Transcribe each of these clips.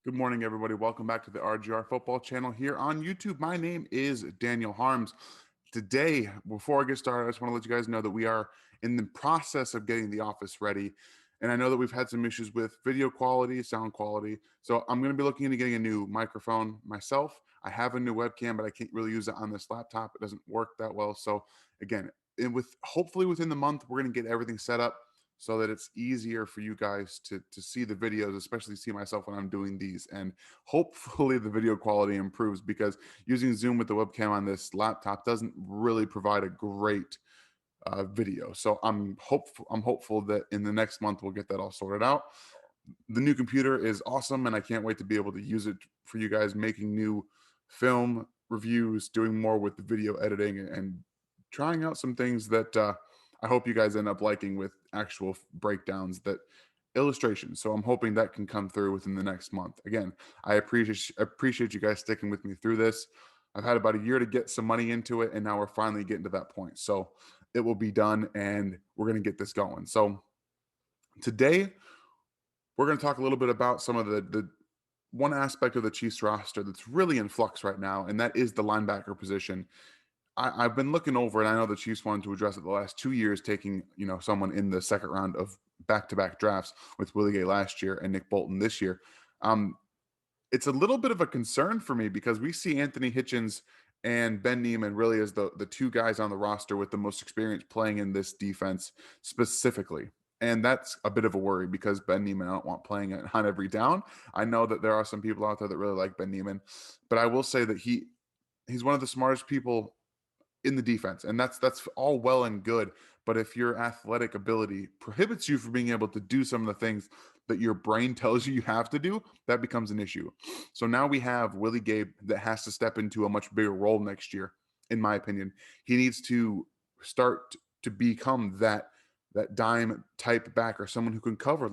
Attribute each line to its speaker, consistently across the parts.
Speaker 1: Good morning, everybody. Welcome back to the RGR Football Channel here on YouTube. My name is Daniel Harms. Today, before I get started, I just want to let you guys know that we are in the process of getting the office ready. And I know that we've had some issues with video quality, sound quality. So I'm going to be looking into getting a new microphone myself. I have a new webcam, but I can't really use it on this laptop. It doesn't work that well. So again, hopefully within the month, we're going to get everything set up so that it's easier for you guys to see the videos, especially see myself when I'm doing these. And hopefully the video quality improves because using Zoom with the webcam on this laptop doesn't really provide a great video. So I'm hopeful that in the next month we'll get that all sorted out. The new computer is awesome, and I can't wait to be able to use it for you guys making new film reviews, doing more with the video editing, and trying out some things that I hope you guys end up liking with actual breakdowns that illustrations. So I'm hoping that can come through within the next month. Again, I appreciate you guys sticking with me through this. I've had about a year to get some money into it, and now we're finally getting to that point. So it will be done, and we're going to get this going. So today we're going to talk a little bit about some of the one aspect of the Chiefs roster that's really in flux right now, and that is the linebacker position. I've been looking over, and I know the Chiefs wanted to address it the last 2 years, taking someone in the second round of back-to-back drafts with Willie Gay last year and Nick Bolton this year. Um, it's a little bit of a concern for me because we see Anthony Hitchens and Ben Neiman really as the two guys on the roster with the most experience playing in this defense specifically. And that's a bit of a worry because Ben Neiman I don't want playing it on every down. I know that there are some people out there that really like Ben Neiman, but I will say that he's one of the smartest people in the defense, and that's all well and good. But if your athletic ability prohibits you from being able to do some of the things that your brain tells you have to do, that becomes an issue. So now we have Willie Gabe that has to step into a much bigger role next year. In my opinion, he needs to start to become that dime type backer, someone who can cover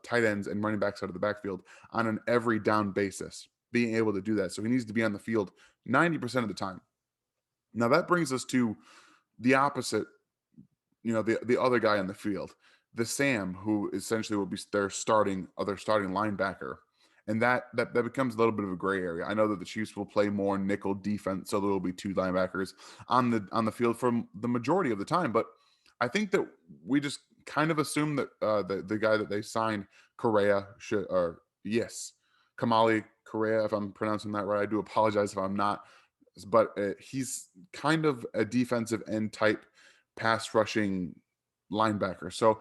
Speaker 1: tight ends and running backs out of the backfield on an every down basis, being able to do that. So he needs to be on the field 90% of the time. Now that brings us to the opposite, the other guy in the field, the Sam, who essentially will be their starting linebacker. And that becomes a little bit of a gray area. I know that the Chiefs will play more nickel defense, so there will be two linebackers on the field for the majority of the time. But I think that we just kind of assume that the guy that they signed, Correa, should or yes, Kamali Correa, if I'm pronouncing that right. I do apologize if I'm not, but he's kind of a defensive end type pass rushing linebacker. So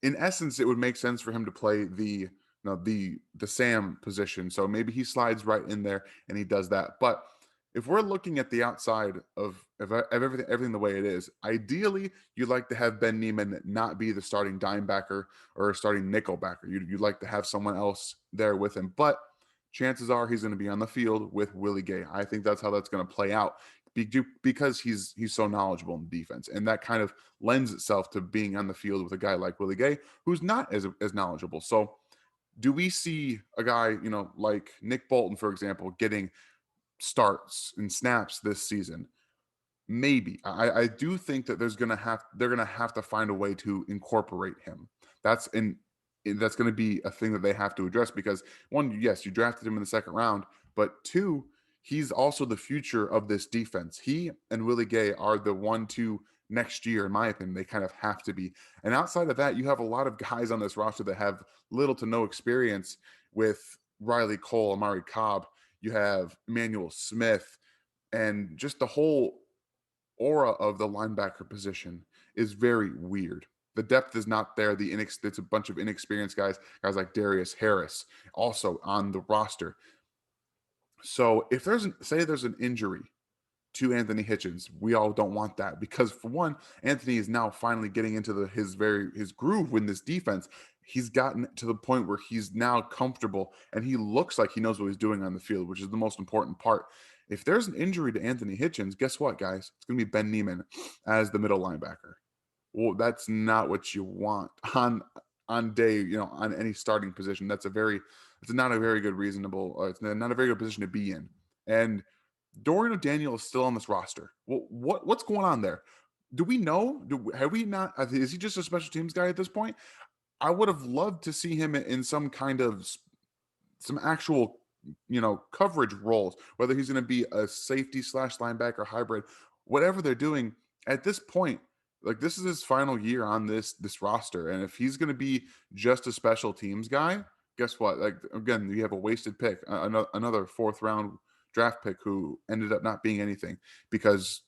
Speaker 1: in essence, it would make sense for him to play the Sam position. So maybe he slides right in there and he does that. But if we're looking at the outside of everything the way it is, ideally you'd like to have Ben Neiman not be the starting dime backer or a starting nickel backer. You'd like to have someone else there with him, but chances are he's going to be on the field with Willie Gay. I think that's how that's going to play out because he's so knowledgeable in defense, and that kind of lends itself to being on the field with a guy like Willie Gay, who's not as knowledgeable. So, do we see a guy like Nick Bolton, for example, getting starts and snaps this season? Maybe. I do think that they're gonna have to find a way to incorporate him. That's in that's going to be a thing that they have to address because one, yes, you drafted him in the second round, but two, he's also the future of this defense. He and Willie Gay are the 1-2 next year, in my opinion. They kind of have to be. And outside of that, you have a lot of guys on this roster that have little to no experience with Riley Cole, Amari Cobb. You have Emmanuel Smith, and just the whole aura of the linebacker position is very weird. The depth is not there. It's a bunch of inexperienced guys like Darius Harris, also on the roster. So if there's an injury to Anthony Hitchens, we all don't want that because for one, Anthony is now finally getting into his groove in this defense. He's gotten to the point where he's now comfortable and he looks like he knows what he's doing on the field, which is the most important part. If there's an injury to Anthony Hitchens, guess what, guys? It's going to be Ben Neiman as the middle linebacker. Well, that's not what you want on day, on any starting position. It's not a very good it's not a very good position to be in. And Dorian O'Daniel is still on this roster. Well, what's going on there? Do we know? Have we not? Is he just a special teams guy at this point? I would have loved to see him in some kind of some actual, coverage roles, whether he's going to be a safety slash linebacker hybrid, whatever they're doing at this point. Like, this is his final year on this roster, and if he's going to be just a special teams guy, guess what? Like, again, you have a wasted pick, another fourth round draft pick who ended up not being anything because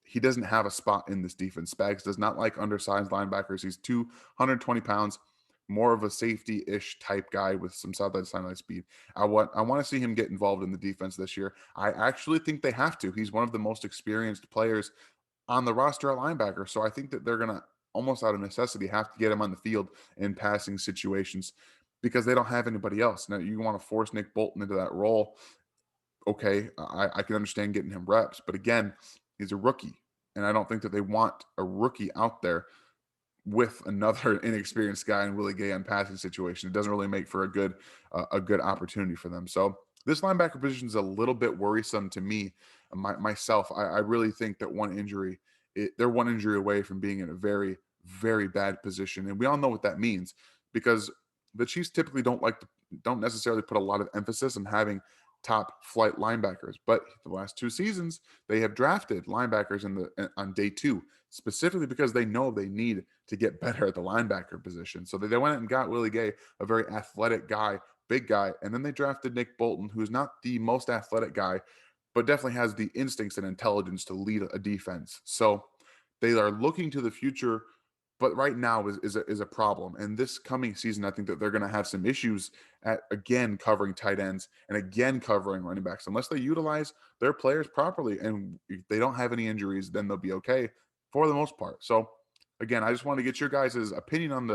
Speaker 1: he doesn't have a spot in this defense. Spags does not like undersized linebackers. He's 220 pounds, more of a safety-ish type guy with some sideline speed. I want to see him get involved in the defense this year. I actually think they have to. He's one of the most experienced players on the roster at linebacker. So I think that they're going to, almost out of necessity, have to get him on the field in passing situations because they don't have anybody else. Now, you want to force Nick Bolton into that role. Okay, I can understand getting him reps. But again, he's a rookie. And I don't think that they want a rookie out there with another inexperienced guy and Willie Gay on passing situation. It doesn't really make for a good opportunity for them. So this linebacker position is a little bit worrisome to me. Myself, I really think that they're one injury away from being in a very, very bad position. And we all know what that means because the Chiefs typically don't necessarily put a lot of emphasis on having top flight linebackers, but the last 2 seasons they have drafted linebackers on day 2, specifically because they know they need to get better at the linebacker position. So they went and got Willie Gay, a very athletic guy, big guy, and then they drafted Nick Bolton, who's not the most athletic guy, but definitely has the instincts and intelligence to lead a defense. So they are looking to the future, but right now is a problem. And this coming season, I think that they're going to have some issues at, again, covering tight ends and again covering running backs. Unless they utilize their players properly and if they don't have any injuries, then they'll be okay for the most part. So again, I just want to get your guys' opinion on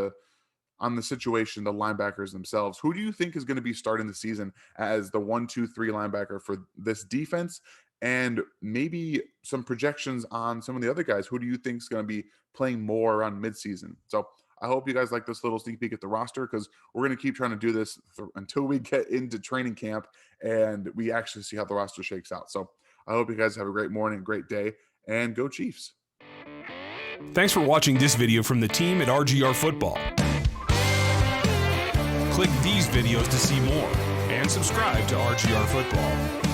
Speaker 1: the situation, the linebackers themselves. Who do you think is going to be starting the season as the 1, 2, 3 linebacker for this defense? And maybe some projections on some of the other guys. Who do you think is going to be playing more around midseason? So I hope you guys like this little sneak peek at the roster because we're going to keep trying to do this until we get into training camp and we actually see how the roster shakes out. So I hope you guys have a great morning, great day, and go Chiefs.
Speaker 2: Thanks for watching this video from the team at RGR Football. Click these videos to see more and subscribe to RGR Football.